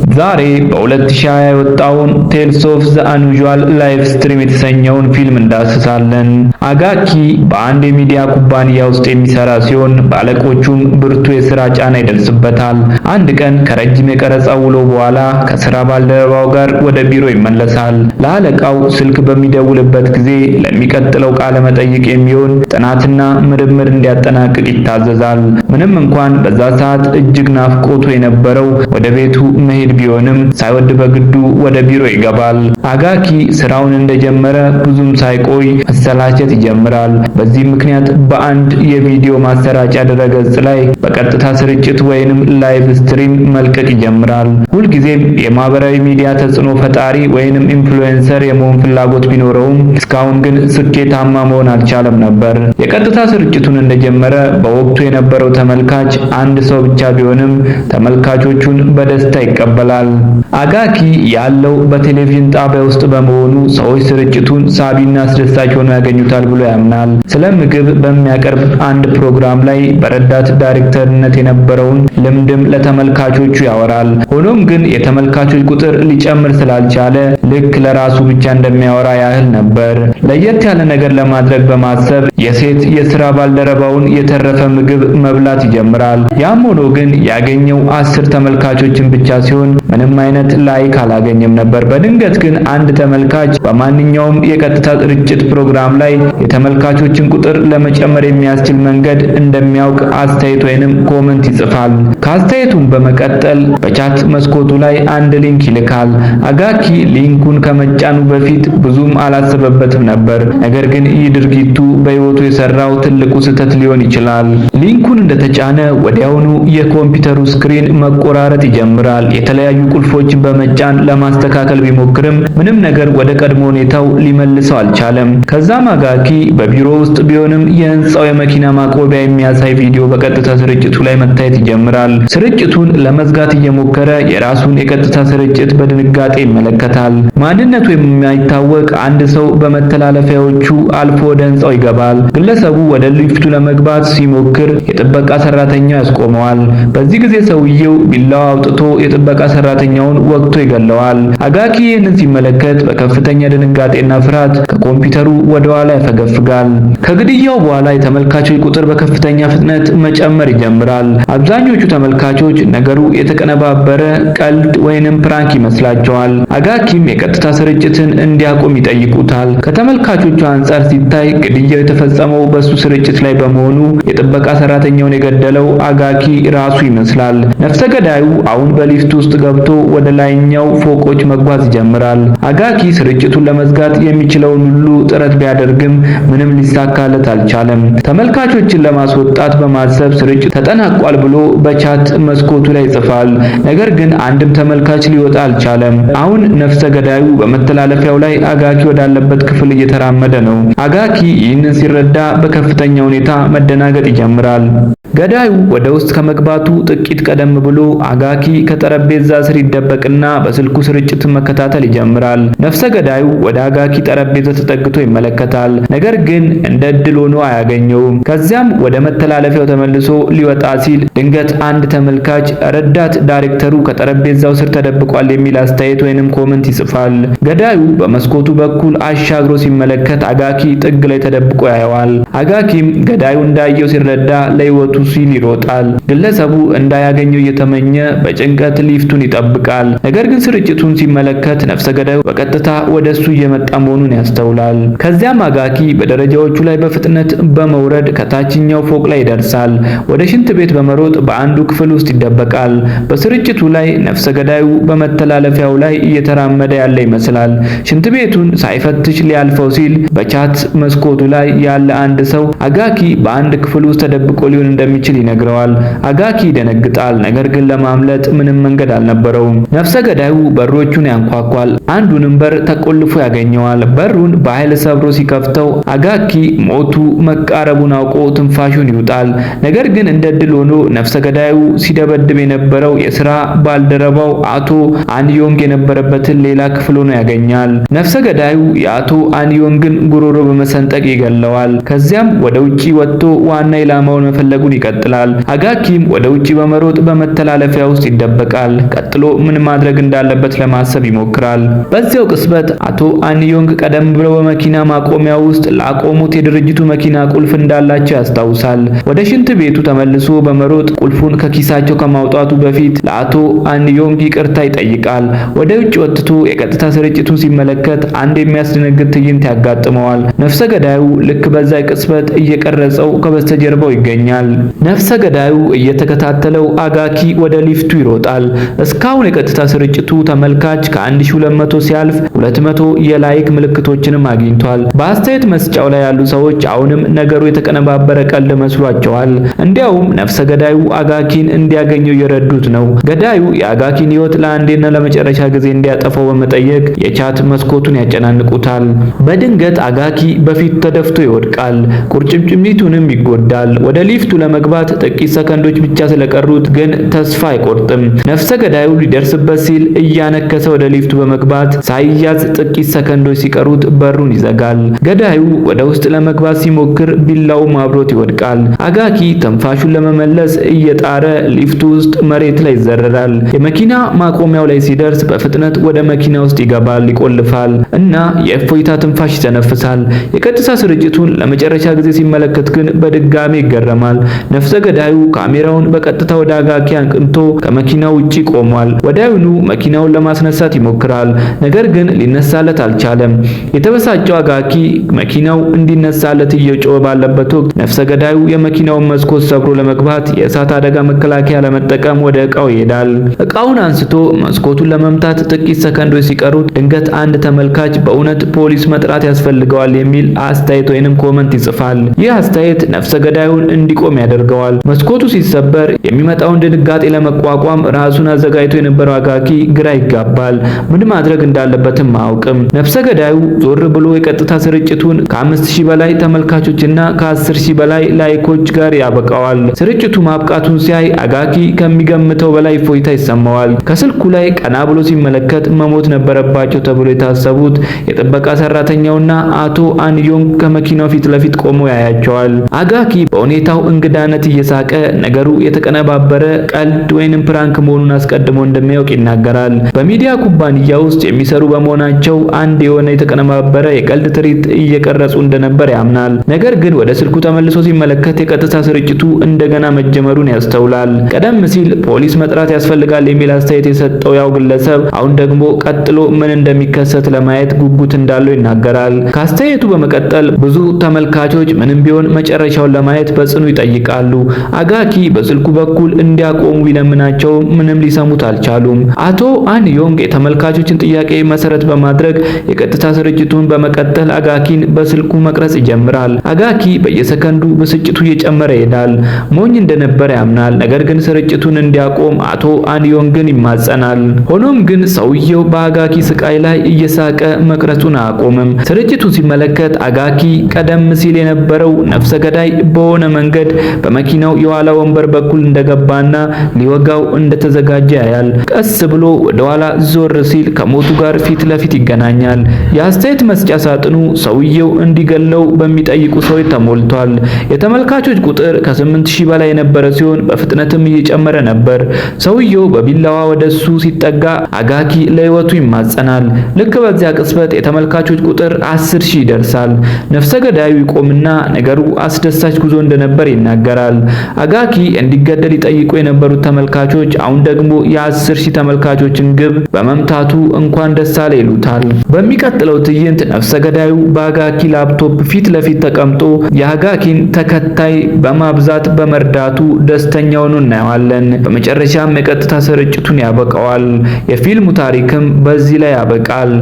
ዛሬ በ2020 የወጣውን ቴልስ ኦፍ ዘ አንዩዥዋል ላይፍ ስትሪም የተሰኘውን ፊልም እንዳስሳለን። አጋኪ በአንድ የሚዲያ ኩባንያ ውስጥ የሚሰራ ሲሆን በአለቆቹም ብርቱ የሥራ ጫና ይደርስበታል። አንድ ቀን ከረጅም የቀረጻ ውሎ በኋላ ከሥራ ባልደረባው ጋር ወደ ቢሮ ይመለሳል። ለአለቃው ስልክ በሚደውልበት ጊዜ ለሚቀጥለው ቃለ መጠይቅ የሚሆን ጥናትና ምርምር እንዲያጠናቅቅ ይታዘዛል። ምንም እንኳን በዛ ሰዓት እጅግ ናፍቆቱ የነበረው ወደ ቤቱ መሄድ ቢሆንም ሳይወድ በግዱ ወደ ቢሮ ይገባል። አጋኪ ስራውን እንደጀመረ ብዙም ሳይቆይ መሰላቸት ይጀምራል። በዚህ ምክንያት በአንድ የቪዲዮ ማሰራጫ ድረገጽ ላይ በቀጥታ ስርጭት ወይንም ላይቭ ስትሪም መልቀቅ ይጀምራል። ሁልጊዜም የማህበራዊ ሚዲያ ተጽዕኖ ፈጣሪ ወይንም ኢንፍሉዌንሰር የመሆን ፍላጎት ቢኖረውም እስካሁን ግን ስኬታማ መሆን አልቻለም ነበር። የቀጥታ ስርጭቱን እንደጀመረ በወቅቱ የነበረው ተመልካች አንድ ሰው ብቻ ቢሆንም ተመልካቾቹን በደስታ ይቀበላል። አጋኪ ያለው በቴሌቪዥን ጣቢያ ውስጥ በመሆኑ ሰዎች ስርጭቱን ሳቢና አስደሳች ሆኖ ያገኙታል ብሎ ያምናል። ስለ ምግብ በሚያቀርብ አንድ ፕሮግራም ላይ በረዳት ዳይሬክተርነት የነበረውን ልምድም ለተመልካቾቹ ያወራል። ሆኖም ግን የተመልካቾች ቁጥር ሊጨምር ስላልቻለ ልክ ለራሱ ብቻ እንደሚያወራ ያህል ነበር። ለየት ያለ ነገር ለማድረግ በማሰብ የሴት የሥራ ባልደረባውን የተረፈ ምግብ መብላት ይጀምራል። ያም ሆኖ ግን ያገኘው 10 ተመልካቾችን ብቻ ሲሆን ምንም አይነት ላይክ አላገኘም ነበር። በድንገት ግን አንድ ተመልካች በማንኛውም የቀጥታ ስርጭት ፕሮግራም ላይ የተመልካቾችን ቁጥር ለመጨመር የሚያስችል መንገድ እንደሚያውቅ አስተያየት ወይንም ኮመንት ይጽፋል። ከአስተያየቱም በመቀጠል በቻት መስኮቱ ላይ አንድ ሊንክ ይልካል። አጋኪ ሊንኩን ከመጫኑ በፊት ብዙም አላሰበበትም ነበር። ነገር ግን ይህ ድርጊቱ በሕይወቱ የሰራው ትልቁ ስህተት ሊሆን ይችላል። ሊንኩን እንደተጫነ ወዲያውኑ የኮምፒውተሩ ስክሪን መቆራረጥ ይጀምራል። የተለያዩ ቁልፎችን በመጫን ለማስተካከል ቢሞክርም ምንም ነገር ወደ ቀድሞ ሁኔታው ሊመልሰው አልቻለም። ከዛም አጋኪ በቢሮ ውስጥ ቢሆንም የህንጻው የመኪና ማቆሚያ የሚያሳይ ቪዲዮ በቀጥታ ስርጭቱ ላይ መታየት ይጀምራል። ስርጭቱን ለመዝጋት እየሞከረ የራሱን የቀጥታ ስርጭት በድንጋጤ ይመለከታል። ማንነቱ የማይታወቅ አንድ ሰው በመተላለፊያዎቹ አልፎ ወደ ህንጻው ይገባል። ግለሰቡ ወደ ሊፍቱ ለመግባት ሲሞክር የጥበቃ ሰራተኛው ያስቆመዋል። በዚህ ጊዜ ሰውየው ቢላዋ አውጥቶ የጥበቃ ሰራተኛውን ወግቶ ይገለዋል። አጋኪ ይህንን ሲመለከት በከፍተኛ ድንጋጤና ፍርሃት ከኮምፒውተሩ ወደ ኋላ ያፈገፍጋል። ከግድያው በኋላ የተመልካቾች ቁጥር በከፍተኛ ፍጥነት መጨመር ይጀምራል። አብዛኞቹ ተመልካቾች ነገሩ የተቀነባበረ ቀልድ ወይንም ፕራንክ ይመስላቸዋል። አጋኪም የቀጥታ ስርጭትን እንዲያቆም ይጠይቁታል። ከተመልካቾቹ አንጻር ሲታይ ግድያው የተፈጸመው በሱ ስርጭት ላይ በመሆኑ የጥበቃ ሰራተኛውን የገደለው አጋኪ ራሱ ይመስላል። ነፍሰ ገዳዩ አሁን በሊፍት ውስጥ ገብቶ ወደ ላይኛው ፎቆች መጓዝ ይጀምራል። አጋኪ ስርጭቱን ለመዝጋት የሚችለውን ሁሉ ጥረት ቢያደርግም ምንም ሊሳካለት አልቻለም። ተመልካቾችን ለማስወጣት በማሰብ ስርጭት ተጠናቋል ብሎ በቻት መስኮቱ ላይ ይጽፋል። ነገር ግን አንድም ተመልካች ሊወጣ አልቻለም። አሁን ነፍሰ ገዳዩ በመተላለፊያው ላይ አጋኪ ወዳለበት ክፍል እየተራመደ ነው። አጋኪ ይህንን ሲረዳ በከፍተኛ ሁኔታ መደናገጥ ይጀምራል። ገዳዩ ወደ ውስጥ ከመግባቱ ጥቂት ቀደም ብሎ አጋኪ ከጠረጴዛ ስር ይደበቅና በስልኩ ስርጭትን መከታተል ይጀምራል። ነፍሰ ገዳዩ ወደ አጋኪ ጠረጴዛ ተጠግቶ ይመለከታል። ነገር ግን እንደ እድል ሆኖ አያገኘውም። ከዚያም ወደ መተላለፊያው ተመልሶ ሊወጣ ሲል ድንገት አንድ ተመልካች ረዳት ዳይሬክተሩ ከጠረጴዛው ስር ተደብቋል የሚል አስተያየት ወይንም ኮመንት ይጽፋል። ገዳዩ በመስኮቱ በኩል አሻግሮ ሲመለከት አጋኪ ጥግ ላይ ተደብቆ ያየዋል። አጋኪም ገዳዩ እንዳየው ሲረዳ ለሕይወቱ ሲል ይሮጣል። ግለሰቡ እንዳያገኘው እየተመኘ በጭንቀት ሊፍቱን ይጠብቃል። ነገር ግን ስርጭቱን ሲመለከት ነፍሰ ገዳዩ በቀጥታ ወደሱ እየመጣ መሆኑን ያስተውላል። ከዚያም አጋኪ በደረጃዎቹ ላይ በፍጥነት በመውረድ ከታችኛው ፎቅ ላይ ይደርሳል። ወደ ሽንት ቤት በመሮጥ በአንዱ ክፍል ውስጥ ይደበቃል። በስርጭቱ ላይ ነፍሰ ገዳዩ በመተላለፊያው ላይ እየተራመደ ያለ ይመስላል። ሽንት ቤቱን ሳይፈትሽ ሊያልፈው ሲል በቻት መስኮቱ ላይ ያለ አንድ ሰው አጋኪ በአንድ ክፍል ውስጥ ተደብቆ ሊሆን እንደሚችል ይነግረዋል። አጋኪ ይደነግጣል። ነገር ግን ለማምለጥ ምንም መንገድ አልነበረውም። ነፍሰ ገዳዩ በሮቹን ያንኳኳል። አንዱንም በር ተቆልፎ ያገኘዋል። በሩን በኃይል ሰብሮ ሲከፍተው አጋኪ ሞቱ መቃረቡን አውቆ ትንፋሹን ይውጣል። ነገር ግን እንደ ድል ሆኖ ነፍሰ ገዳዩ ሲደበድብ የነበረው የሥራ ባልደረባው አቶ አንዮንግ የነበረበትን ሌላ ክፍል ሆኖ ያገኛል። ነፍሰ ገዳዩ የአቶ አንዮንግን ጉሮሮ በመሰንጠቅ ይገለዋል። ከዚያም ወደ ውጪ ወጥቶ ዋና ኢላማውን መፈለጉን ይቀጥላል። አጋኪም ወደ ውጪ በመሮጥ በመተላለፊያ ውስጥ ይደበቃል። ቀጥሎ ምን ማድረግ እንዳለበት ለማሰብ ይሞክራል። በዚያው ቅጽበት አቶ አንዮንግ ቀደም ብለው በመኪና ማቆሚያ ውስጥ ላቆሙት የድርጅቱ መኪና ቁልፍ እንዳላቸው ያስታውሳል። ወደ ሽንት ቤቱ ተመልሶ በመሮጥ ቁልፉን ከኪሳቸው ከማውጣቱ በፊት ለአቶ አንዮንግ ይቅርታ ይጠይቃል። ወደ ውጭ ወጥቶ የቀጥታ ስርጭቱን ሲመለከት አንድ የሚያስደነግጥ ትዕይንት ያጋጥመዋል። ነፍሰ ገዳዩ ልክ በዛ ቅጽበት እየቀረጸው ከበስተጀርባው ይገኛል። ነፍሰ ገዳዩ እየተከታተለው አጋኪ ወደ ሊፍቱ ይሮጣል። እስካሁን የቀጥታ ስርጭቱ ተመልካች ከ1200 ሲያልፍ 200 የላይክ ምልክቶችንም አግኝቷል። በአስተያየት መስጫው ላይ ያሉ ሰዎች አሁንም ነገሩ የተቀነባበረ ቀልድ መስሏቸዋል። እንዲያውም ነፍሰ ገዳዩ አጋኪን እንዲያገኘው የረዱት ነው። ገዳዩ የአጋኪን ሕይወት ለአንዴና ለመጨረሻ ጊዜ እንዲያጠፋው በመጠየቅ የቻት መስኮቱን ያጨናንቁታል። በድንገት አጋኪ በፊቱ ተደፍቶ ይወድቃል። ቁርጭምጭሚቱንም ይጎዳል። ወደ ሊፍቱ ለመግባት ጥቂት ሰከንዶች ብቻ ስለቀሩት ግን ተስፋ አይቆርጥም። ነፍሰ ገዳዩ ሊደርስበት ሲል እያነከሰ ወደ ሊፍቱ በመግባት ሳይያዝ ጥቂት ሰከንዶች ሲቀሩት በሩን ይዘጋል። ገዳዩ ወደ ውስጥ ለመግባት ሲሞክር ቢላውም አብሮት ይወድቃል። አጋኪ ትንፋሹን ለመመለስ እየጣረ ሊፍቱ ውስጥ መሬት ላይ ይዘረራል። የመኪና ማቆሚያው ላይ ሲደርስ በፍጥነት ወደ መኪና ውስጥ ይገባል፣ ይቆልፋል እና የእፎይታ ትንፋሽ ይተነፍሳል። የቀጥታ ስርጭቱን ለመጨረሻ ጊዜ ሲመለከት ግን በድጋሚ ይገረማል። ነፍሰ ገዳዩ ካሜራውን በቀጥታ ወደ አጋኪ አንቅንቶ ከመኪናው ውጪ ቆሟል። ወዲያውኑ መኪናውን ለማስነሳት ይሞክራል፣ ነገር ግን ሊነሳለት አልቻለም። የተበሳጨው አጋኪ መኪናው እንዲነሳለት እየጮኸ ባለበት ወቅት ነፍሰ ገዳዩ የመኪናውን መስኮት ሰብሮ ለመግባት የእሳት አደጋ መከላከያ ለመጠቀም ወደ ዕቃው ይሄዳል። ዕቃውን አንስቶ መስኮቱን ለመምታት ጥቂት ሰከንዶች ሲቀሩት ድንገት አንድ ተመልካች በእውነት ፖሊስ መጥራት ያስፈልገዋል የሚል አስተያየት ወይንም ኮመንት ይጽፋል። ይህ አስተያየት ነፍሰ ገዳዩን እንዲቆም ያደርገዋል። መስኮቱ ሲሰበር የሚመጣውን ድንጋጤ ለመቋቋም ራሱን አዘጋጅቶ የነበረው አጋኪ ግራ ይጋባል። ምን ማድረግ እንዳለበትም አያውቅም። ነፍሰ ገዳዩ ዞር ብሎ የቀጥታ ስርጭቱን ከ5000 በላይ ተመልካቾችና ከ10000 በላይ ላይኮች ጋር ያበቃዋል። ስርጭቱ ማብቃቱን ሲያይ አጋኪ ከሚገምተው በላይ እፎይታ ይሰማዋል። ከስልኩ ላይ ቀና ብሎ ሲመለከት መሞት ነበረባቸው ተብሎ የታሰቡት የጥበቃ ሰራተኛውና አቶ አንዮንግ ከመኪናው ፊት ለፊት ቆመው ያያቸዋል። አጋኪ በሁኔታው እንግዳነት እየሳቀ ነገሩ የተቀነባበረ ቀልድ ወይንም ፕራንክ መሆኑን አስቀድሞ እንደሚያውቅ ይናገራል። በሚዲያ ኩባንያ ውስጥ የሚሰሩ በመሆናቸው አንድ የሆነ የተቀነባበረ የቀልድ ትርኢት እየቀረጹ እንደነበር ያምናል። ነገር ግን ወደ ስልኩ ተመልሶ ሲመለከት የቀጥታ ስርጭቱ እንደገና መጀመሩን ያስተውላል። ቀደም ሲል ፖሊስ መጥራት ያስፈልጋል የሚል አስተያየት የሰጠው ያው ግለሰብ አሁን ደግሞ ቀጥሎ ምን እንደሚከሰት ለማየት ጉጉት እንዳለው ይናገራል። ከአስተያየቱ በመቀጠል ብዙ ተመልካቾች ምንም ቢሆን መጨረሻውን ለማየት በጽኑ ይጠይቃሉ። አጋኪ በስልኩ በኩል እንዲያቆሙ ቢለምናቸው ምንም ሊሰሙት አልቻሉም። አቶ አንዮንግ የተመልካቾችን ጥያቄ መሰረት በማድረግ የቀጥታ ስርጭቱን በመቀጠል አጋኪን በስልኩ መቅረጽ ይጀምራል። አጋኪ በየሰከንዱ ብስጭቱ እየጨመረ ይሄዳል። ሞኝ እንደነበረ ያምናል። ነገር ግን ስርጭቱን እንዲያቆም አቶ አንዮንግን ይማጸናል። ሆኖም ግን ሰውየው በአጋኪ ስቃይ ላይ እየሳቀ መቅረጹን አያቆምም። ስርጭቱን ሲመለከት አጋኪ ቀደም ሲል የነበረው ነፍሰ ገዳይ በሆነ መንገድ በመኪናው የኋላ ወንበር በኩል እንደገባና ሊወጋው እንደተዘጋጀ ያያል። ቀስ ብሎ ወደ ኋላ ዞር ሲል ከሞቱ ጋር ፊት ለፊት ይገናኛል። የአስተያየት መስጫ ሳጥኑ ሰውየው እንዲገለው በሚጠይቁ ሰዎች ተሞልቷል። የተመልካቾች ቁጥር ከ8000 በላይ የነበረ ሲሆን በፍጥነትም እየጨመረ ነበር። ሰውየው በቢላዋ ወደሱ ሲጠጋ አጋኪ ለሕይወቱ ይማጸናል። ልክ በዚያ ቅጽበት የተመልካቾች ቁጥር 10000 ይደርሳል። ነፍሰ ገዳዩ ይቆምና ነገሩ አስደሳች ጉዞ እንደነበር ይናገራል። አጋኪ እንዲገደል ይጠይቁ የነበሩት ተመልካቾች አሁን ደግሞ የ10000 ተመልካቾችን ግብ በመምታቱ እንኳን ደስ አለ ይሉታል። በሚቀጥለው ትዕይንት ነፍሰ ገዳዩ በአጋኪ ላፕቶፕ ፊት ለፊት ተቀምጦ የአጋኪን ተከታይ በማብዛት በመርዳቱ ደስተኛ ሆኖ እናየዋለን። በመጨረሻም የቀጥታ ስርጭቱን ያበቃዋል። የፊልሙ ታሪክም በዚህ ላይ ያበቃል።